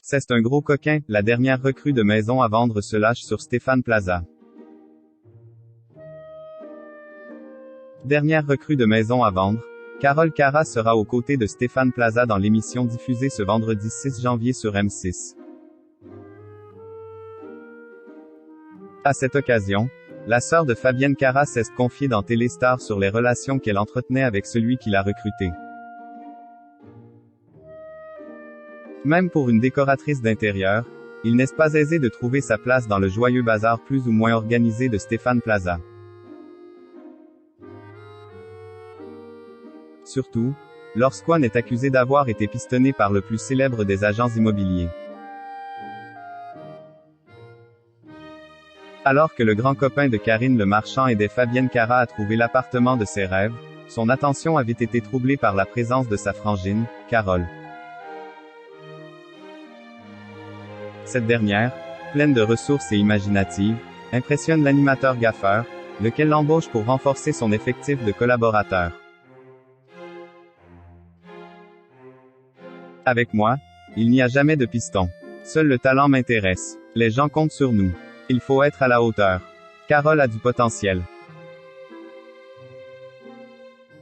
C'est un gros coquin, la dernière recrue de maison à vendre se lâche sur Stéphane Plaza. Dernière recrue de maison à vendre, Carole Cara sera aux côtés de Stéphane Plaza dans l'émission diffusée ce vendredi 6 janvier sur M6. À cette occasion, la sœur de Fabienne Cara s'est confiée dans Téléstar sur les relations qu'elle entretenait avec celui qui l'a recrutée. Même pour une décoratrice d'intérieur, il n'est pas aisé de trouver sa place dans le joyeux bazar plus ou moins organisé de Stéphane Plaza. Surtout, lorsqu'Juan est accusé d'avoir été pistonné par le plus célèbre des agents immobiliers. Alors que le grand copain de Karine Le Marchand aidait Fabienne Cara à trouver l'appartement de ses rêves, son attention avait été troublée par la présence de sa frangine, Carole. Cette dernière, pleine de ressources et imaginative, impressionne l'animateur gaffeur, lequel l'embauche pour renforcer son effectif de collaborateurs. Avec moi, il n'y a jamais de piston. Seul le talent m'intéresse. Les gens comptent sur nous. Il faut être à la hauteur. Carole a du potentiel.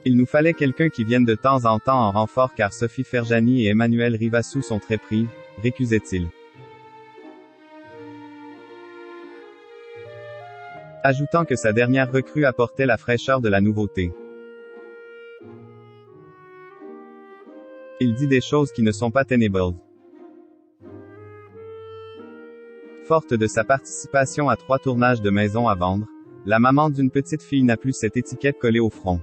Il nous fallait quelqu'un qui vienne de temps en temps en renfort car Sophie Ferjani et Emmanuel Rivassou sont très pris, récusait-il. Ajoutant que sa dernière recrue apportait la fraîcheur de la nouveauté. Il dit des choses qui ne sont pas tenables. Forte de sa participation à 3 tournages de maisons à vendre, la maman d'une petite fille n'a plus cette étiquette collée au front.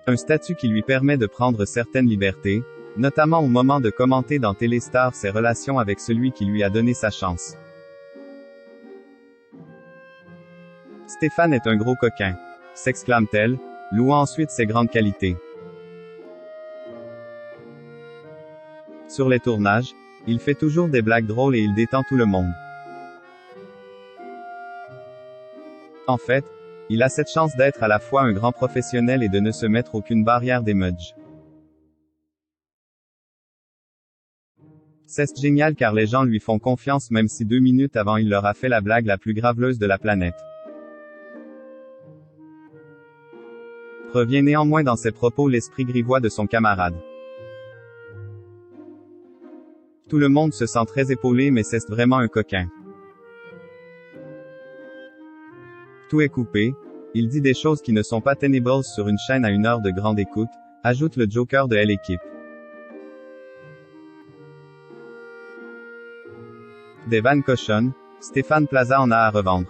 Un statut qui lui permet de prendre certaines libertés, notamment au moment de commenter dans Téléstar ses relations avec celui qui lui a donné sa chance. Stéphane est un gros coquin, s'exclame-t-elle, louant ensuite ses grandes qualités. Sur les tournages, il fait toujours des blagues drôles et il détend tout le monde. En fait, il a cette chance d'être à la fois un grand professionnel et de ne se mettre aucune barrière d'emerge. C'est génial car les gens lui font confiance même si 2 minutes avant il leur a fait la blague la plus graveleuse de la planète. Revient néanmoins dans ses propos l'esprit grivois de son camarade. Tout le monde se sent très épaulé mais c'est vraiment un coquin. Tout est coupé, il dit des choses qui ne sont pas tenables sur une chaîne à 1 heure de grande écoute, ajoute le Joker de L'équipe. Des vannes cochonnes, Stéphane Plaza en a à revendre.